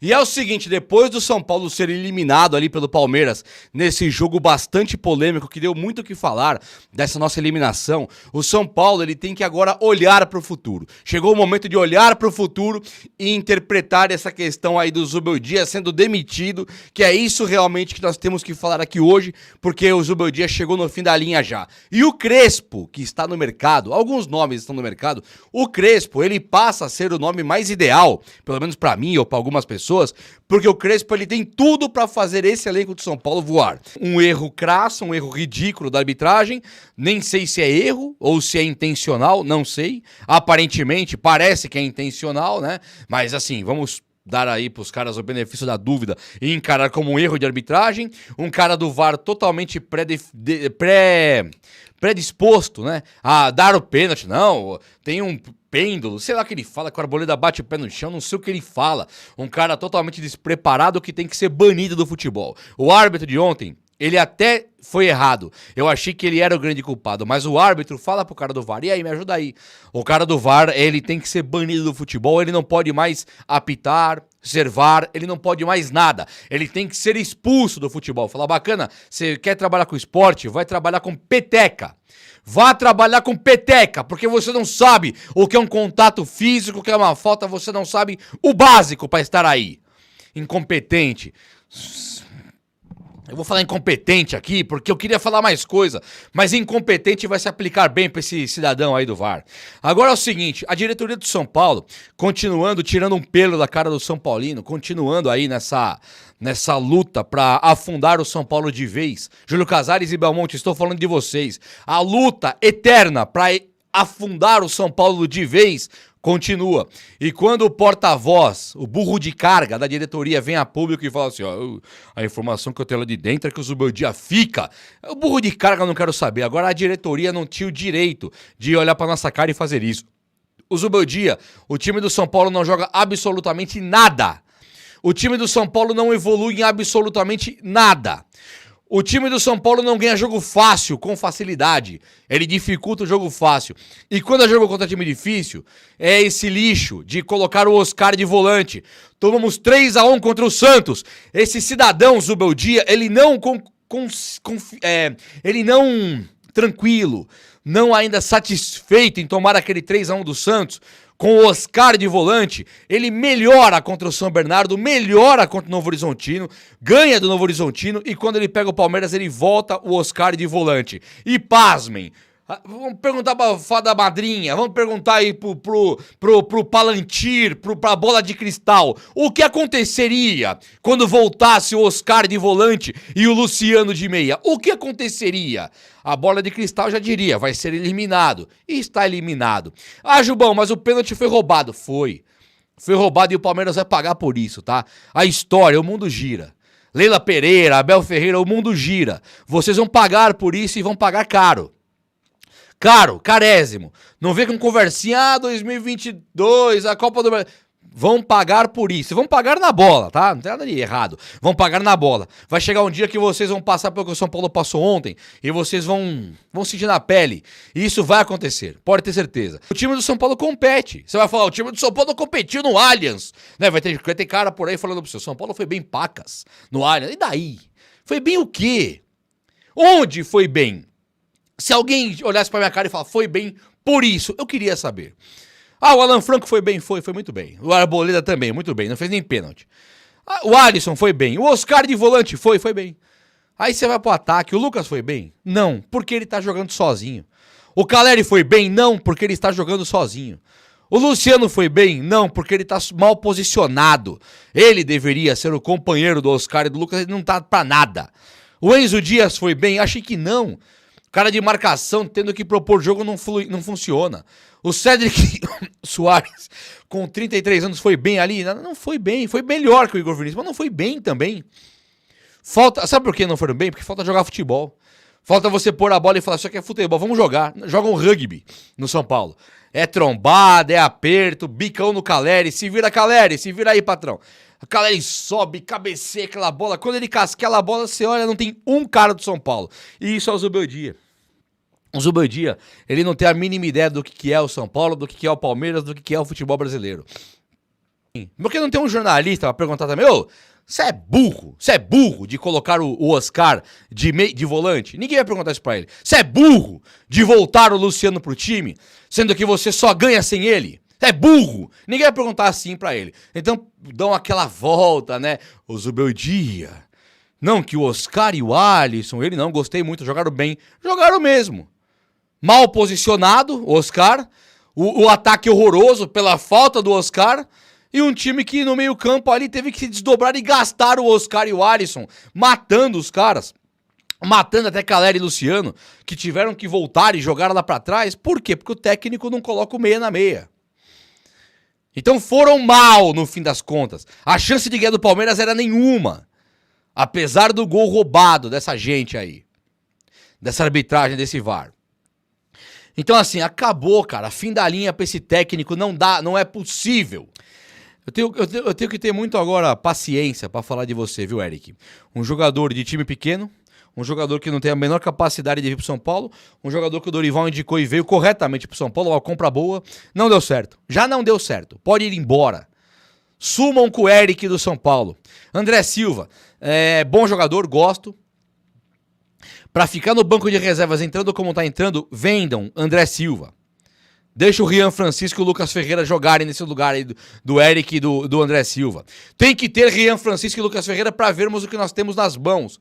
E é o seguinte, depois do São Paulo ser eliminado ali pelo Palmeiras, nesse jogo bastante polêmico, que deu muito o que falar dessa nossa eliminação, o São Paulo ele tem que agora olhar para o futuro. Chegou o momento de olhar para o futuro e interpretar essa questão aí do Zubeldia sendo demitido, que é isso realmente que nós temos que falar aqui hoje, porque o Zubeldia chegou no fim da linha já. E o Crespo, que está no mercado, alguns nomes estão no mercado, o Crespo, ele passa a ser o nome mais ideal, pelo menos para mim ou para algumas pessoas, porque o Crespo ele tem tudo para fazer esse elenco de São Paulo voar. Um erro crasso, um erro ridículo da arbitragem, nem sei se é erro ou se é intencional, não sei. Aparentemente parece que é intencional, né? Mas assim, vamos dar aí pros caras o benefício da dúvida e encarar como um erro de arbitragem. Um cara do VAR totalmente predisposto, né, a dar o pênalti. Não, tem um pêndulo, sei lá o que ele fala, que a Arboleda bate o pé no chão, não sei o que ele fala. Um cara totalmente despreparado que tem que ser banido do futebol. O árbitro de ontem, ele até foi errado. Eu achei que ele era o grande culpado, mas o árbitro fala pro cara do VAR, e aí, me ajuda aí. O cara do VAR, ele tem que ser banido do futebol, ele não pode mais apitar, ser VAR, ele não pode mais nada. Ele tem que ser expulso do futebol. Fala, bacana, você quer trabalhar com esporte? Vai trabalhar com peteca. Vá trabalhar com peteca, porque você não sabe o que é um contato físico, o que é uma falta, você não sabe o básico para estar aí. Incompetente. Eu vou falar incompetente aqui, porque eu queria falar mais coisa, mas incompetente vai se aplicar bem para esse cidadão aí do VAR. Agora é o seguinte, a diretoria do São Paulo, continuando tirando um pelo da cara do São Paulino, continuando aí nessa luta para afundar o São Paulo de vez. Júlio Casares e Belmonte, estou falando de vocês. A luta eterna para afundar o São Paulo de vez continua. E quando o porta-voz, o burro de carga da diretoria vem a público e fala assim, ó, a informação que eu tenho lá de dentro é que o Zubeldia fica. O burro de carga eu não quero saber. Agora a diretoria não tinha o direito de olhar pra nossa cara e fazer isso. O Zubeldia, o time do São Paulo não joga absolutamente nada. O time do São Paulo não evolui em absolutamente nada. O time do São Paulo não ganha jogo fácil, com facilidade. Ele dificulta o jogo fácil. E quando é jogo contra time difícil, é esse lixo de colocar o Oscar de volante. Tomamos 3-1 contra o Santos. Esse cidadão, Zubeldia, ele não tranquilo, não ainda satisfeito em tomar aquele 3-1 do Santos, com o Oscar de volante, ele melhora contra o São Bernardo, melhora contra o Novo Horizontino, ganha do Novo Horizontino e quando ele pega o Palmeiras, ele volta o Oscar de volante. E pasmem, vamos perguntar pra fada madrinha, vamos perguntar aí pro Palantir, pra bola de cristal, o que aconteceria quando voltasse o Oscar de volante e o Luciano de meia? O que aconteceria? A bola de cristal já diria, vai ser eliminado. E está eliminado. Ah, Jubão, mas o pênalti foi roubado. Foi roubado e o Palmeiras vai pagar por isso, tá? A história, o mundo gira. Leila Pereira, Abel Ferreira, o mundo gira. Vocês vão pagar por isso e vão pagar caro. Caro, carésimo. Não vê com conversinha, 2022, a Copa do Brasil. Vão pagar por isso. Vão pagar na bola, tá? Não tem nada de errado. Vão pagar na bola. Vai chegar um dia que vocês vão passar pelo que o São Paulo passou ontem e vocês vão sentir na pele. E isso vai acontecer. Pode ter certeza. O time do São Paulo compete. Você vai falar, o time do São Paulo competiu no Allianz. Né? Vai ter cara por aí falando pro seu São Paulo foi bem pacas no Allianz. E daí? Foi bem o quê? Onde foi bem? Se alguém olhasse pra minha cara e falar, foi bem por isso, eu queria saber. Ah, o Alan Franco foi bem? Foi muito bem. O Arboleda também, muito bem, não fez nem pênalti. Ah, o Alisson foi bem. O Oscar de volante foi bem. Aí você vai pro ataque, o Lucas foi bem? Não, porque ele tá jogando sozinho. O Caleri foi bem? Não, porque ele está jogando sozinho. O Luciano foi bem? Não, porque ele tá mal posicionado. Ele deveria ser o companheiro do Oscar e do Lucas, ele não tá pra nada. O Enzo Dias foi bem? Achei que não. Cara de marcação tendo que propor jogo não funciona. O Cedric Soares, com 33 anos, foi bem ali? Não foi bem, foi melhor que o Igor Vinícius, mas não foi bem também. Sabe por que não foram bem? Porque falta jogar futebol. Falta você pôr a bola e falar, isso aqui é futebol, vamos jogar. Jogam rugby no São Paulo. É trombada, é aperto, bicão no Caleri, se vira aí, patrão. A Caleri sobe, cabeceia aquela bola, quando ele casquela a bola, você olha, não tem um cara do São Paulo. E isso é o Zubeldia. O Zubeldia, ele não tem a mínima ideia do que é o São Paulo, do que é o Palmeiras, do que é o futebol brasileiro. Porque não tem um jornalista pra perguntar também, ô, você é burro de colocar o Oscar de volante? Ninguém vai perguntar isso pra ele. Você é burro de voltar o Luciano pro time, sendo que você só ganha sem ele? Você é burro! Ninguém vai perguntar assim pra ele. Então, dão aquela volta, né? O Zubeldia. Não, que o Oscar e o Alisson, ele não, gostei muito, jogaram bem. Jogaram mesmo. Mal posicionado, o Oscar. O ataque horroroso pela falta do Oscar. E um time que no meio campo ali teve que se desdobrar e gastar o Oscar e o Alisson, matando os caras. Matando até Calera e Luciano, que tiveram que voltar e jogar lá pra trás. Por quê? Porque o técnico não coloca o meia na meia. Então foram mal no fim das contas. A chance de ganhar do Palmeiras era nenhuma. Apesar do gol roubado dessa gente aí. Dessa arbitragem, desse VAR. Então assim, acabou, cara. Fim da linha pra esse técnico, não dá, não é possível. Eu tenho que ter muito agora paciência pra falar de você, viu, Eric? Um jogador de time pequeno, um jogador que não tem a menor capacidade de vir pro São Paulo, um jogador que o Dorival indicou e veio corretamente pro São Paulo, uma compra boa, não deu certo. Já não deu certo. Pode ir embora. Sumam com o Eric do São Paulo. André Silva, bom jogador, gosto. Pra ficar no banco de reservas entrando como tá entrando, vendam André Silva. Deixa o Rian Francisco e o Lucas Ferreira jogarem nesse lugar aí do Eric e do André Silva. Tem que ter Rian Francisco e Lucas Ferreira pra vermos o que nós temos nas mãos.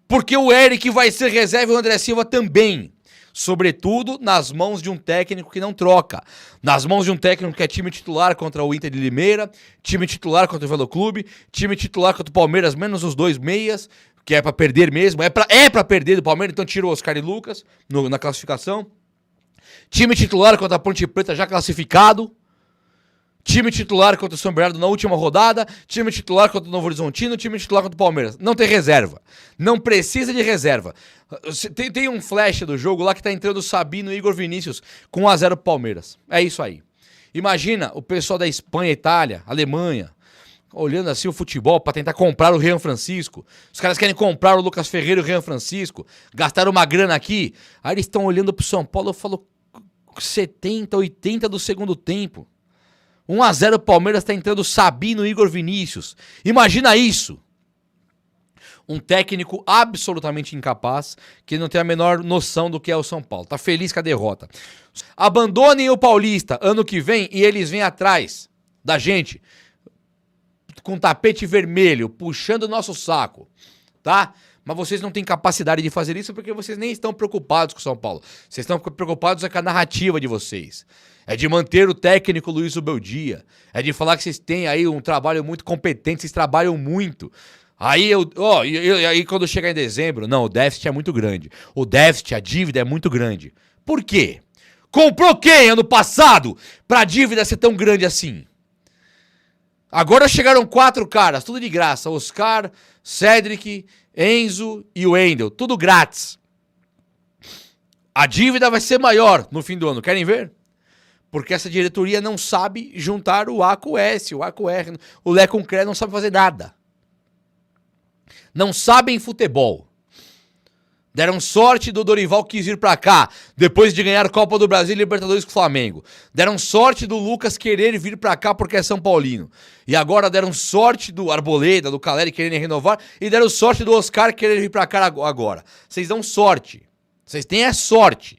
Porque o Eric vai ser reserva e o André Silva também. Sobretudo nas mãos de um técnico que não troca. Nas mãos de um técnico que é time titular contra o Inter de Limeira, time titular contra o Veloclube, time titular contra o Palmeiras, menos os dois meias, que é pra perder mesmo. É pra perder do Palmeiras, então tira o Oscar e Lucas na classificação. Time titular contra a Ponte Preta já classificado. Time titular contra o São Bernardo na última rodada. Time titular contra o Novo Horizontino. Time titular contra o Palmeiras. Não tem reserva. Não precisa de reserva. Tem um flash do jogo lá que tá entrando o Sabino e Igor Vinícius com 1-0 pro Palmeiras. É isso aí. Imagina o pessoal da Espanha, Itália, Alemanha, olhando assim o futebol pra tentar comprar o Rian Francisco. Os caras querem comprar o Lucas Ferreira e o Rian Francisco. Gastaram uma grana aqui. Aí eles estão olhando pro São Paulo. Eu falo 70, 80 do segundo tempo. 1-0 o Palmeiras tá entrando Sabino e Igor Vinícius. Imagina isso. Um técnico absolutamente incapaz, que não tem a menor noção do que é o São Paulo. Tá feliz com a derrota. Abandonem o Paulista ano que vem e eles vêm atrás da gente com tapete vermelho, puxando o nosso saco, tá? Mas vocês não têm capacidade de fazer isso porque vocês nem estão preocupados com o São Paulo. Vocês estão preocupados com a narrativa de vocês. É de manter o técnico Luiz Zubeldia. É de falar que vocês têm aí um trabalho muito competente, vocês trabalham muito. Aí aí quando chegar em dezembro, não, o déficit é muito grande. O déficit, a dívida é muito grande. Por quê? Comprou quem ano passado pra dívida ser tão grande assim? Agora chegaram 4 caras, tudo de graça. Oscar, Cedric, Enzo e o Wendel, tudo grátis. A dívida vai ser maior no fim do ano, querem ver? Porque essa diretoria não sabe juntar o A com o S, o A com o R. O Lé com o Cré não sabe fazer nada. Não sabem futebol. Deram sorte do Dorival quis vir pra cá, depois de ganhar Copa do Brasil e Libertadores com o Flamengo. Deram sorte do Lucas querer vir pra cá porque é São Paulino. E agora deram sorte do Arboleda, do Caleri quererem renovar. E deram sorte do Oscar querer vir pra cá agora. Vocês dão sorte. Vocês têm a sorte.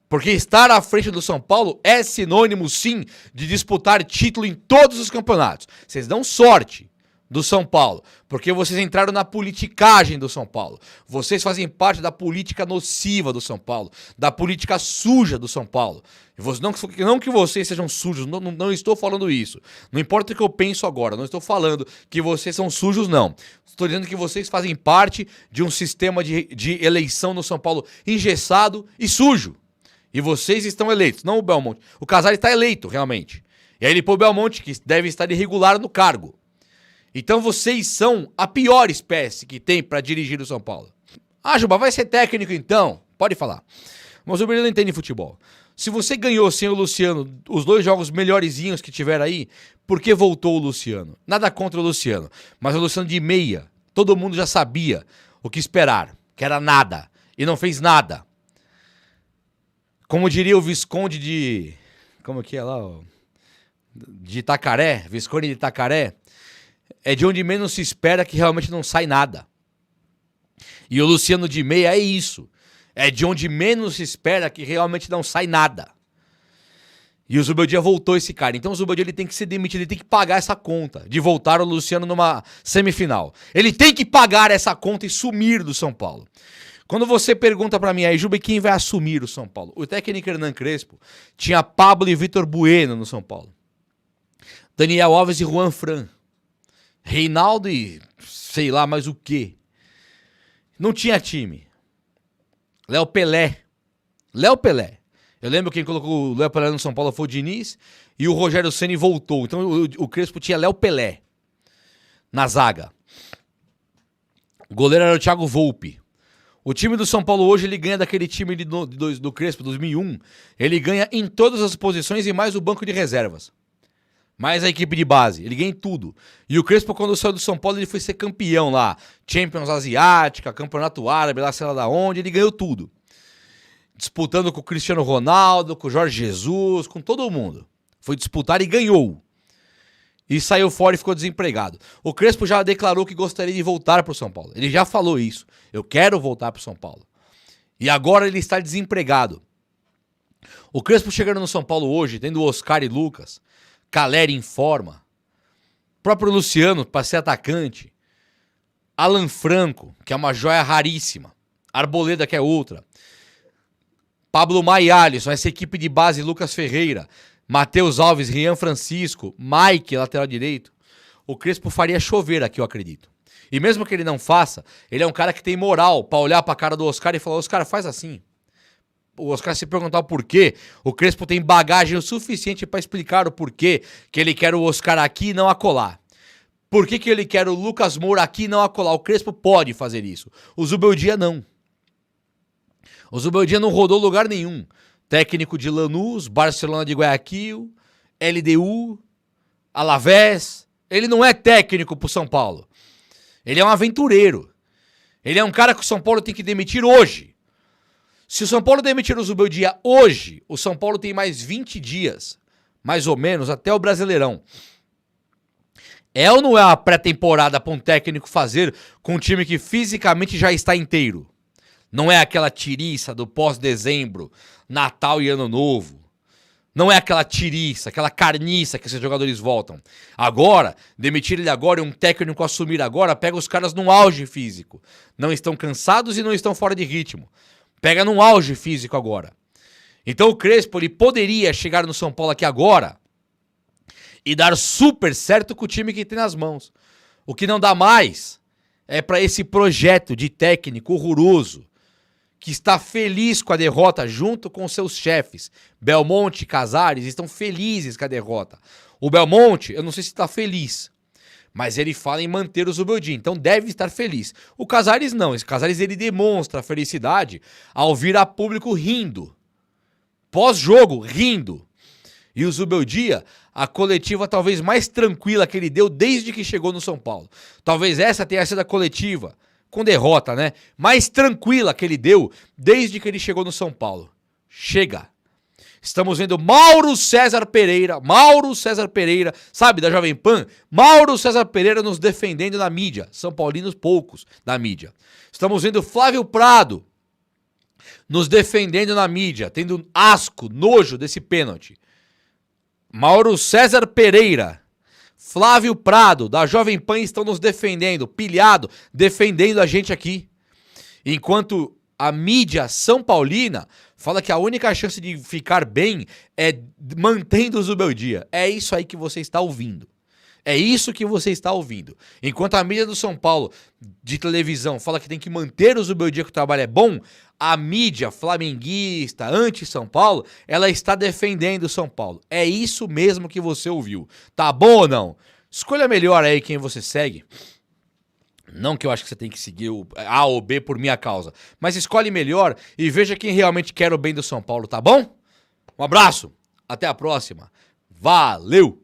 Porque estar à frente do São Paulo é sinônimo, sim, de disputar título em todos os campeonatos. Vocês dão sorte do São Paulo, porque vocês entraram na politicagem do São Paulo. Vocês fazem parte da política nociva do São Paulo, da política suja do São Paulo. Não que vocês sejam sujos, não estou falando isso. Não importa o que eu penso agora, não estou falando que vocês são sujos, não. Estou dizendo que vocês fazem parte de um sistema de eleição no São Paulo engessado e sujo. E vocês estão eleitos, não o Belmonte. O Casares está eleito, realmente. E aí ele põe o Belmonte, que deve estar irregular no cargo. Então vocês são a pior espécie que tem para dirigir o São Paulo. Ah, Juba, vai ser técnico então? Pode falar. Mas o Bruno não entende futebol. Se você ganhou sem o Luciano os 2 jogos melhorzinhos que tiver aí, por que voltou o Luciano? Nada contra o Luciano. Mas o Luciano de meia, todo mundo já sabia o que esperar, que era nada. E não fez nada. Como diria o Visconde de... Como que é lá? de Itacaré, Visconde de Itacaré, é de onde menos se espera que realmente não sai nada. E o Luciano de Meia é isso. É de onde menos se espera que realmente não sai nada. E o Zubeldia voltou esse cara. Então o Zubeldia ele tem que ser demitido, ele tem que pagar essa conta de voltar o Luciano numa semifinal. Ele tem que pagar essa conta e sumir do São Paulo. Quando você pergunta pra mim aí, Juba, quem vai assumir o São Paulo? O técnico Hernan Crespo tinha Pablo e Vitor Bueno no São Paulo. Daniel Alves e Juan Fran. Reinaldo e sei lá mais o quê. Não tinha time. Léo Pelé. Eu lembro quem colocou o Léo Pelé no São Paulo foi o Diniz e o Rogério Ceni voltou. Então o Crespo tinha Léo Pelé na zaga. O goleiro era o Thiago Volpi. O time do São Paulo hoje ele ganha daquele time do Crespo, 2001. Ele ganha em todas as posições e mais o banco de reservas. Mais a equipe de base. Ele ganha em tudo. E o Crespo, quando saiu do São Paulo, ele foi ser campeão lá. Champions Asiática, Campeonato Árabe, lá sei lá da onde. Ele ganhou tudo. Disputando com o Cristiano Ronaldo, com o Jorge Jesus, com todo mundo. Foi disputar e ganhou. E saiu fora e ficou desempregado. O Crespo já declarou que gostaria de voltar para o São Paulo. Ele já falou isso. Eu quero voltar para o São Paulo. E agora ele está desempregado. O Crespo chegando no São Paulo hoje, tendo Oscar e Lucas, Caleri em forma, próprio Luciano para ser atacante, Alan Franco, que é uma joia raríssima, Arboleda, que é outra, Pablo Maialisson, essa equipe de base, Lucas Ferreira, Matheus Alves, Rian Francisco, Mike, lateral direito. O Crespo faria chover aqui, eu acredito. E mesmo que ele não faça, ele é um cara que tem moral pra olhar pra cara do Oscar e falar, Oscar, faz assim. O Oscar se perguntar o porquê, o Crespo tem bagagem o suficiente pra explicar o porquê que ele quer o Oscar aqui e não acolá. Por que ele quer o Lucas Moura aqui e não acolá? O Crespo pode fazer isso. O Zubeldia não. O Zubeldia não rodou lugar nenhum. Técnico de Lanús, Barcelona de Guayaquil, LDU, Alavés. Ele não é técnico pro São Paulo. Ele é um aventureiro. Ele é um cara que o São Paulo tem que demitir hoje. Se o São Paulo demitir o Zubeldia hoje, o São Paulo tem mais 20 dias, mais ou menos, até o Brasileirão. É ou não é uma pré-temporada para um técnico fazer com um time que fisicamente já está inteiro? Não é aquela tiriça do pós-dezembro, Natal e Ano Novo. Não é aquela tiriça, aquela carniça que esses jogadores voltam. Agora, demitir ele agora e um técnico assumir agora, pega os caras num auge físico. Não estão cansados e não estão fora de ritmo. Pega num auge físico agora. Então o Crespo, ele poderia chegar no São Paulo aqui agora e dar super certo com o time que tem nas mãos. O que não dá mais é para esse projeto de técnico horroroso, que está feliz com a derrota junto com seus chefes. Belmonte e Casares estão felizes com a derrota. O Belmonte, eu não sei se está feliz, mas ele fala em manter o Zubeldia, então deve estar feliz. O Casares não, esse Casares ele demonstra felicidade ao vir a público rindo. Pós-jogo, rindo. E o Zubeldia, a coletiva talvez mais tranquila que ele deu desde que chegou no São Paulo. Talvez essa tenha sido a coletiva, com derrota, né? Mais tranquila que ele deu desde que ele chegou no São Paulo. Chega. Estamos vendo Mauro César Pereira, sabe, da Jovem Pan? Mauro César Pereira nos defendendo na mídia. São Paulinos poucos da mídia. Estamos vendo Flávio Prado nos defendendo na mídia, tendo asco, nojo desse pênalti. Mauro César Pereira, Flávio Prado, da Jovem Pan, estão nos defendendo, pilhado, defendendo a gente aqui. Enquanto a mídia São Paulina fala que a única chance de ficar bem é mantendo o Zubeldia. É isso aí que você está ouvindo. É isso que você está ouvindo. Enquanto a mídia do São Paulo, de televisão, fala que tem que manter o Zubeldia, que o trabalho é bom, a mídia flamenguista, anti-São Paulo, ela está defendendo o São Paulo. É isso mesmo que você ouviu. Tá bom ou não? Escolha melhor aí quem você segue. Não que eu acho que você tem que seguir o A ou B por minha causa, mas escolhe melhor e veja quem realmente quer o bem do São Paulo, tá bom? Um abraço, até a próxima. Valeu!